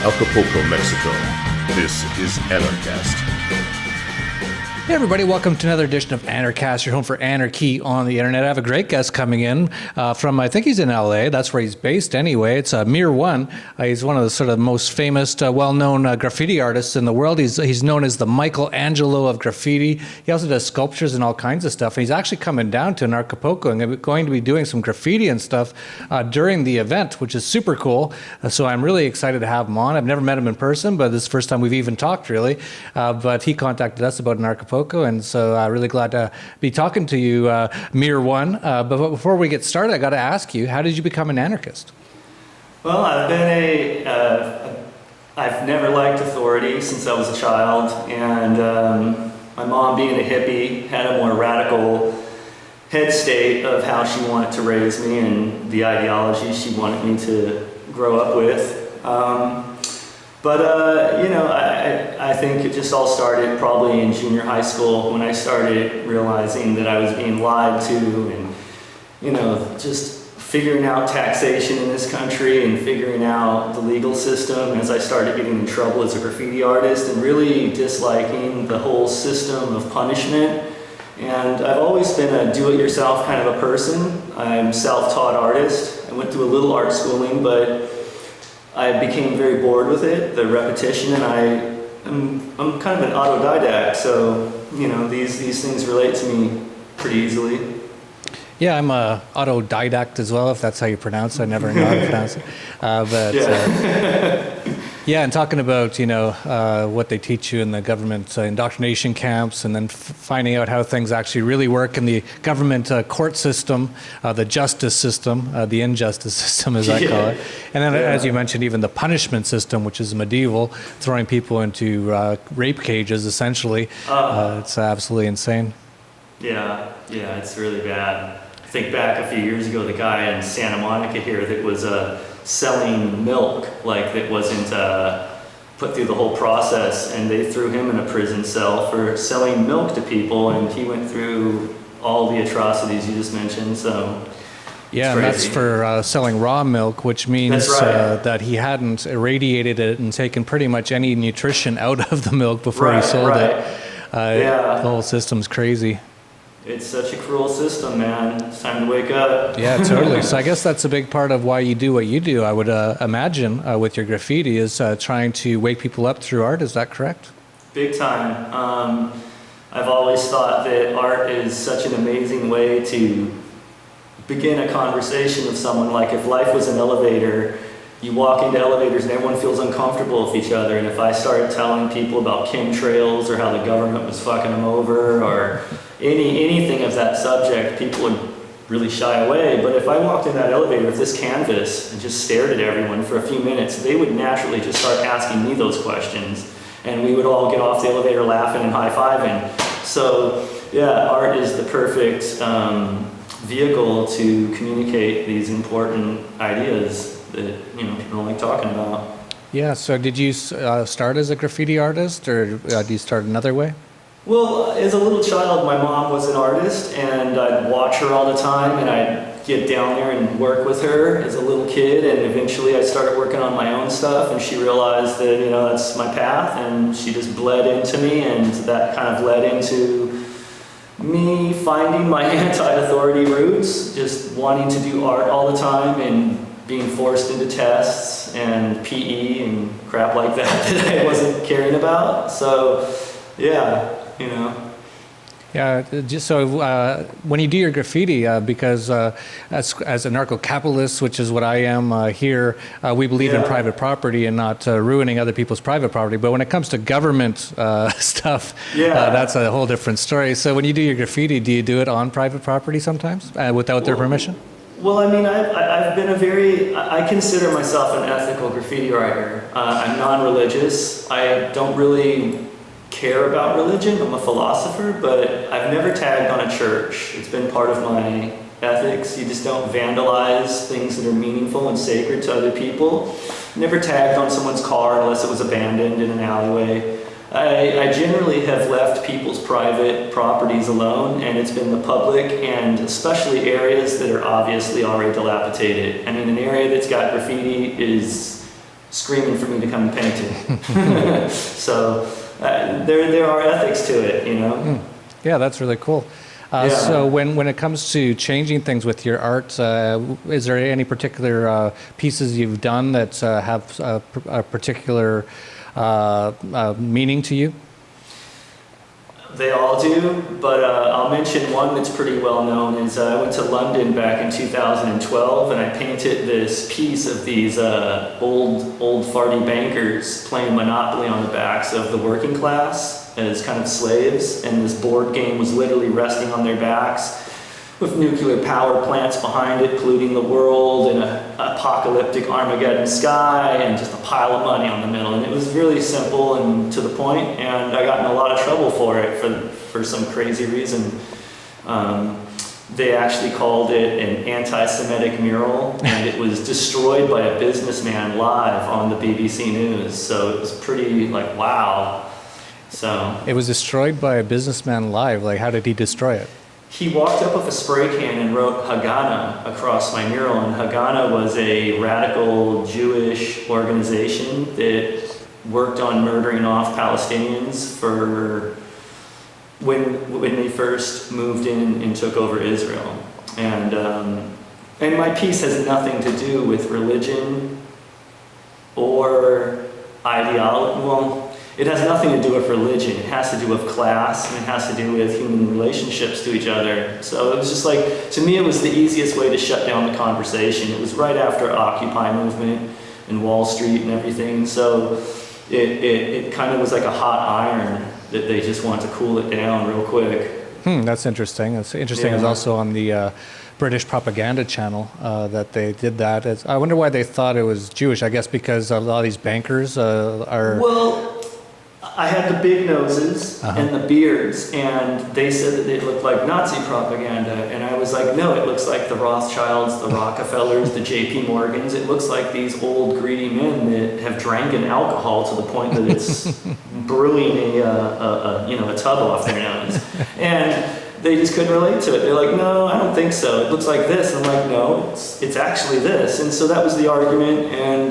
Acapulco, Mexico. This is Anarchast. Hey everybody, welcome to another edition of Anarchast, your home for anarchy on the internet. I have a great guest coming in from, I think he's in LA, that's where he's based anyway. It's Mear One. He's one of the sort of most famous, well-known graffiti artists in the world. He's known as the Michelangelo of graffiti. He also does sculptures and all kinds of stuff. And he's actually coming down to Anarchapulco and going to be doing some graffiti and stuff during the event, which is super cool. So I'm really excited to have him on. I've never met him in person, but this is the first time we've even talked, really. But he contacted us about Anarchapulco. And so I'm really glad to be talking to you, Mear One. But before we get started, I got to ask you, how did you become an anarchist? Well, I've never liked authority since I was a child, and my mom, being a hippie, had a more radical head state of how she wanted to raise me and the ideology she wanted me to grow up with. I think it just all started probably in junior high school when I started realizing that I was being lied to and, just figuring out taxation in this country and figuring out the legal system as I started getting in trouble as a graffiti artist and really disliking the whole system of punishment. And I've always been a do-it-yourself kind of a person. I'm a self-taught artist. I went through a little art schooling, but I became very bored with it, the repetition, and I'm kind of an autodidact, so these things relate to me pretty easily. Yeah, I'm a autodidact as well, if that's how you pronounce it. I never know how to pronounce it. Yeah, and talking about, what they teach you in the government indoctrination camps and then finding out how things actually really work in the government court system, the justice system, the injustice system, as I call it. And then, as you mentioned, even the punishment system, which is medieval, throwing people into rape cages, essentially. It's absolutely insane. Yeah, it's really bad. I think back a few years ago, the guy in Santa Monica here that was selling milk, that wasn't put through the whole process, and they threw him in a prison cell for selling milk to people, and he went through all the atrocities you just mentioned, so yeah, and that's for selling raw milk, which means that he hadn't irradiated it and taken pretty much any nutrition out of the milk before he sold it. The whole system's crazy. It's such a cruel system, man. It's time to wake up. Yeah, totally. So I guess that's a big part of why you do what you do, I would imagine, with your graffiti, is trying to wake people up through art. Is that correct? Big time. I've always thought that art is such an amazing way to begin a conversation with someone. Like if life was an elevator, you walk into elevators and everyone feels uncomfortable with each other. And if I started telling people about chemtrails or how the government was fucking them over or anything of that subject, people would really shy away. But if I walked in that elevator with this canvas and just stared at everyone for a few minutes, they would naturally just start asking me those questions. And we would all get off the elevator laughing and high-fiving. So, yeah, art is the perfect vehicle to communicate these important ideas that people don't like talking about. Yeah, so did you start as a graffiti artist, or do you start another way? Well, as a little child, my mom was an artist, and I'd watch her all the time, and I'd get down there and work with her as a little kid, and eventually I started working on my own stuff, and she realized that, that's my path, and she just bled into me, and that kind of led into me finding my anti-authority roots, just wanting to do art all the time, and being forced into tests and PE and crap like that I wasn't caring about. So, yeah. Yeah, just so when you do your graffiti, because as anarcho-capitalists, which is what I am here, we believe in private property and not ruining other people's private property. But when it comes to government stuff, that's a whole different story. So when you do your graffiti, do you do it on private property sometimes without their permission? Well, I mean, I've been I consider myself an ethical graffiti writer. I'm non-religious. I don't really care about religion. I'm a philosopher, but I've never tagged on a church. It's been part of my ethics. You just don't vandalize things that are meaningful and sacred to other people. Never tagged on someone's car unless it was abandoned in an alleyway. I generally have left people's private properties alone, and it's been the public, and especially areas that are obviously already dilapidated. I mean, an area that's got graffiti is screaming for me to come and paint it. So there are ethics to it, you know. Yeah, that's really cool. So when it comes to changing things with your art, is there any particular pieces you've done that have a particular meaning to you? They all do, but I'll mention one that's pretty well known. Is I went to London back in 2012, and I painted this piece of these old farty bankers playing Monopoly on the backs of the working class as kind of slaves, and this board game was literally resting on their backs with nuclear power plants behind it polluting the world, and an apocalyptic Armageddon sky, and just a pile of money on the middle. And it was really simple and to the point, and I got in a lot of trouble for it for some crazy reason. They actually called it an anti-Semitic mural, and it was destroyed by a businessman live on the BBC News. So it was pretty like, wow. So it was destroyed by a businessman live. Like, how did he destroy it? He walked up with a spray can and wrote Haganah across my mural, and Haganah was a radical Jewish organization that worked on murdering off Palestinians for when they first moved in and took over Israel. And my piece has nothing to do with religion or ideology. Well, it has nothing to do with religion. It has to do with class, and it has to do with human relationships to each other. So it was just like, to me, it was the easiest way to shut down the conversation. It was right after Occupy movement and Wall Street and everything. So it kind of was like a hot iron that they just wanted to cool it down real quick. That's interesting. It's interesting. It's also on the British propaganda channel that they did that. I wonder why they thought it was Jewish. I guess because a lot of these bankers are... Well, I had the big noses and the beards, and they said that it looked like Nazi propaganda, and I was like, no, it looks like the Rothschilds, the Rockefellers, the J.P. Morgans. It looks like these old greedy men that have drank in alcohol to the point that it's brewing a tub off their nose, and they just couldn't relate to it. They're like, no, I don't think so. It looks like this. And I'm like, no, it's actually this. And so that was the argument, and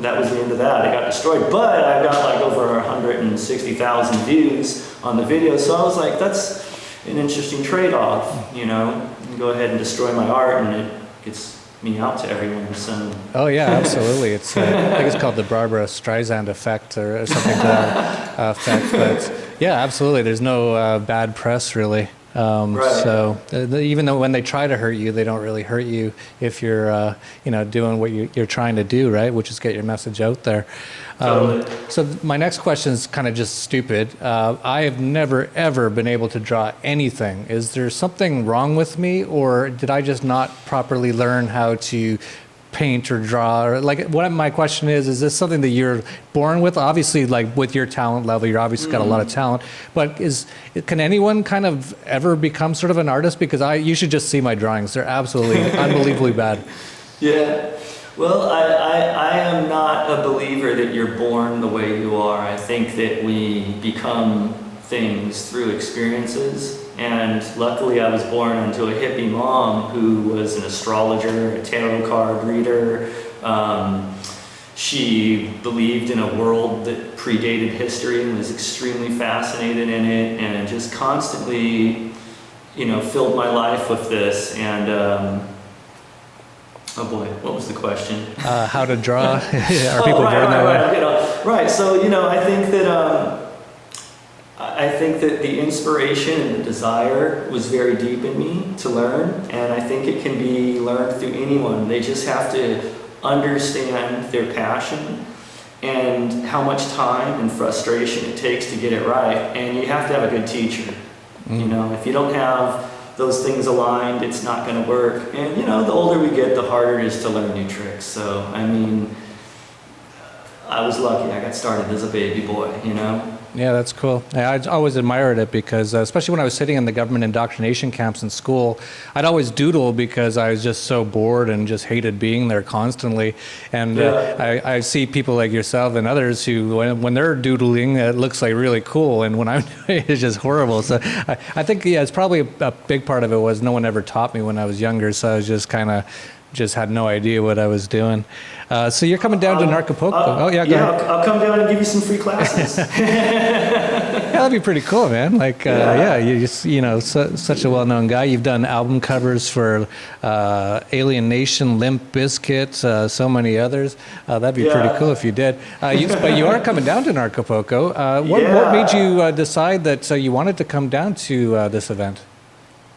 that was the end of that. It got destroyed, but I got like over 160,000 views on the video. So I was like, that's an interesting trade-off. You can go ahead and destroy my art, and it gets me out to everyone. So. Oh yeah, absolutely. It's I think it's called the Barbara Streisand effect or something to that effect. But yeah, absolutely. There's no bad press really. Right. So even though when they try to hurt you, they don't really hurt you if you're doing what you're trying to do, right? Which is get your message out there. Totally. So my next question is kind of just stupid. I have never ever been able to draw anything. Is there something wrong with me, or did I just not properly learn how to paint or draw? Or like, what my question is this something that you're born with? Obviously, like with your talent level, you're obviously got a lot of talent, but can anyone kind of ever become sort of an artist? Because you should just see my drawings. They're absolutely unbelievably bad. Yeah. Well, I am not a believer that you're born the way you are. I think that we become things through experiences. And luckily I was born into a hippie mom who was an astrologer, a tarot card reader. She believed in a world that predated history and was extremely fascinated in it, and just constantly, filled my life with this. And oh boy, what was the question? How to draw? Are people born that way? Right. So I think that the inspiration and the desire was very deep in me to learn, and I think it can be learned through anyone. They just have to understand their passion and how much time and frustration it takes to get it right, and you have to have a good teacher. If you don't have those things aligned, it's not going to work. And the older we get, the harder it is to learn new tricks. So I was lucky. I got started as a baby boy, Yeah, that's cool. I always admired it because, especially when I was sitting in the government indoctrination camps in school, I'd always doodle because I was just so bored and just hated being there constantly. And I see people like yourself and others who, when they're doodling, it looks like really cool. And when I'm doing it, it's just horrible. So I think, it's probably a big part of it was no one ever taught me when I was younger. So I was just kind of just had no idea what I was doing. So you're coming down to Anarchapulco. Go ahead. I'll come down and give you some free classes. Yeah, that'd be pretty cool, man. Like, you're just, such a well-known guy. You've done album covers for Alien Nation, Limp Bizkit, so many others. That'd be pretty cool if you did. But you are coming down to Anarchapulco. What made you decide that you wanted to come down to this event?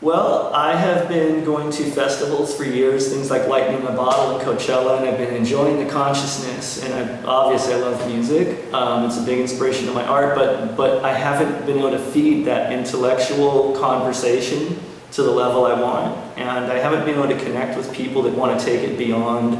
Well, I have been going to festivals for years, things like Lightning in a Bottle and Coachella, and I've been enjoying the consciousness, and obviously I love music. It's a big inspiration to my art, but I haven't been able to feed that intellectual conversation to the level I want, and I haven't been able to connect with people that want to take it beyond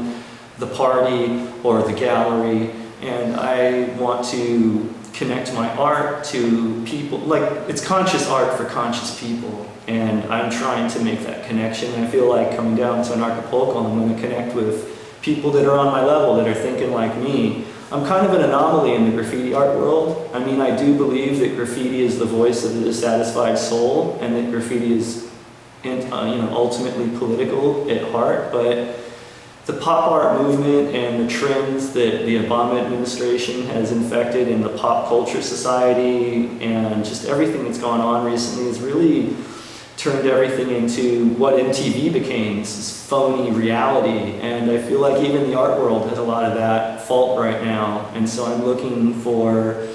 the party or the gallery, and I want to connect my art to people. Like, it's conscious art for conscious people, and I'm trying to make that connection. And I feel like coming down to Anarchapulco, I'm going to connect with people that are on my level, that are thinking like me. I'm kind of an anomaly in the graffiti art world. I mean, I do believe that graffiti is the voice of the dissatisfied soul, and that graffiti is, ultimately political at heart, but the pop art movement and the trends that the Obama administration has infected in the pop culture society and just everything that's gone on recently has really turned everything into what MTV became, this phony reality. And I feel like even the art world has a lot of that fault right now. And so I'm looking for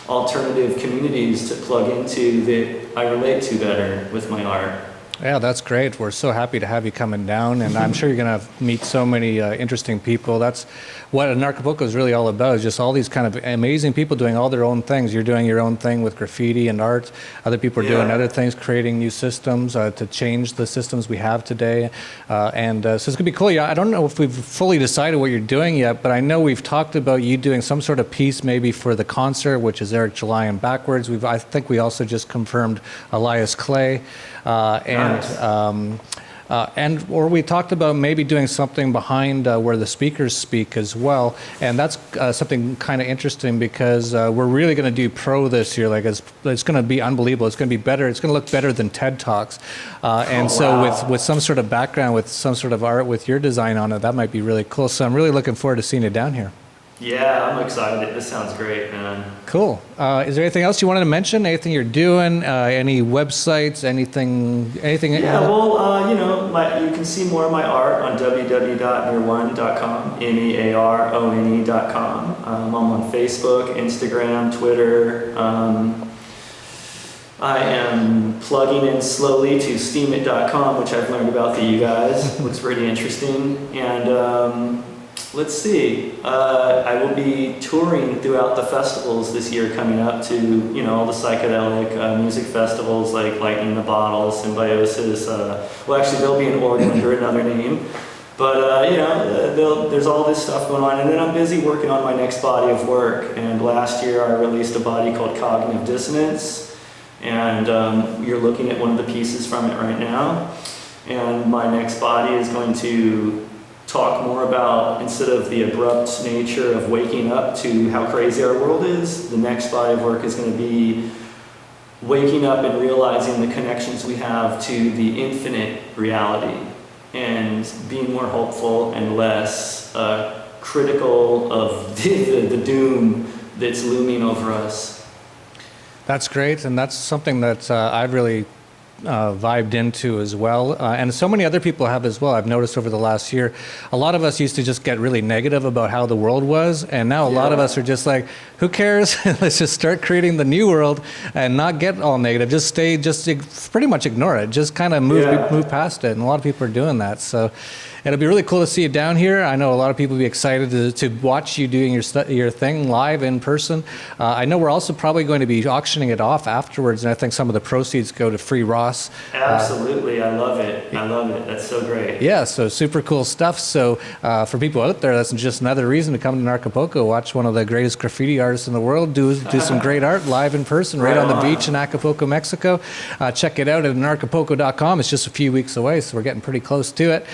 alternative communities to plug into that I relate to better with my art. Yeah, that's great. We're so happy to have you coming down, and I'm sure you're going to meet so many interesting people. That's what Anarchapulco is really all about, is just all these kind of amazing people doing all their own things. You're doing your own thing with graffiti and art. Other people are doing other things, creating new systems to change the systems we have today. So it's going to be cool. Yeah, I don't know if we've fully decided what you're doing yet, but I know we've talked about you doing some sort of piece maybe for the concert, which is Eric July and Backwards. I think we also just confirmed Elias Clay. Or we talked about maybe doing something behind where the speakers speak as well, and that's something kind of interesting because we're really going to do pro this year. Like it's going to be unbelievable. It's going to be better. It's going to look better than TED Talks, with some sort of background, with some sort of art, with your design on it, that might be really cool. So I'm really looking forward to seeing you down here. Yeah, I'm excited. This sounds great, man. Cool. Is there anything else you wanted to mention? Anything you're doing? Any websites? Anything? Yeah, well, you can see more of my art on www.mearone.com, mearone.com. I'm on Facebook, Instagram, Twitter. I am plugging in slowly to steamit.com, which I've learned about through you guys. Looks pretty interesting. And let's see. I will be touring throughout the festivals this year coming up to, all the psychedelic music festivals like Lightning in a Bottle, Symbiosis. Actually, they'll be in Oregon under another name. But, there's all this stuff going on. And then I'm busy working on my next body of work. And last year I released a body called Cognitive Dissonance. And you're looking at one of the pieces from it right now. And my next body is going to talk more about, instead of the abrupt nature of waking up to how crazy our world is, the next body of work is going to be waking up and realizing the connections we have to the infinite reality and being more hopeful and less critical of the doom that's looming over us. That's great, and that's something that I've really vibed into as well, and so many other people have as well. I've noticed over the last year, a lot of us used to just get really negative about how the world was, and now a lot of us are just like, who cares? Let's just start creating the new world and not get all negative. Just pretty much ignore it. Just kind of move past it, and a lot of people are doing that. So it'll be really cool to see you down here. I know a lot of people will be excited to watch you doing your thing live in person. I know we're also probably going to be auctioning it off afterwards, and I think some of the proceeds go to Free Ross. Absolutely, I love it. That's so great. Yeah, so super cool stuff. So for people out there, that's just another reason to come to Anarchapulco, watch one of the greatest graffiti artists in the world do some great art live in person, right on the beach in Acapulco, Mexico. Check it out at anarchapulco.com. It's just a few weeks away, so we're getting pretty close to it.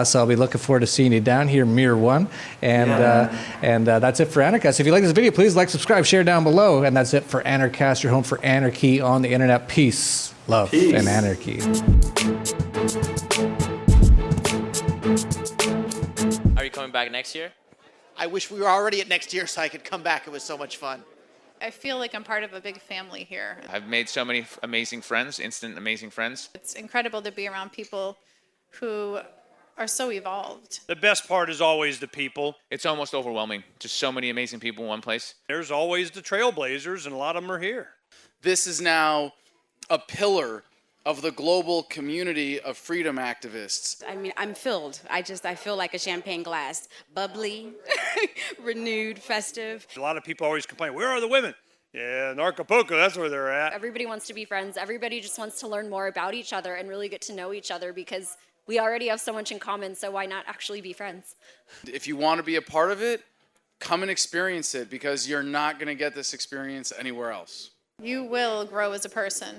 So I'll be looking forward to seeing you down here, Mear One. And that's it for Anarchast. If you like this video, please like, subscribe, share down below. And that's it for Anarchast, your home for anarchy on the internet. Peace, love, and anarchy. coming back next year? I wish we were already at next year so I could come back. It was so much fun. I feel like I'm part of a big family here. I've made so many amazing friends, instant amazing friends. It's incredible to be around people who are so evolved. The best part is always the people. It's almost overwhelming. Just so many amazing people in one place. There's always the trailblazers, and a lot of them are here. This is now a pillar of the global community of freedom activists. I mean, I'm filled. I feel like a champagne glass. Bubbly, renewed, festive. A lot of people always complain, where are the women? Yeah, Anarchapulco, that's where they're at. Everybody wants to be friends. Everybody just wants to learn more about each other and really get to know each other because we already have so much in common, so why not actually be friends? If you want to be a part of it, come and experience it because you're not going to get this experience anywhere else. You will grow as a person.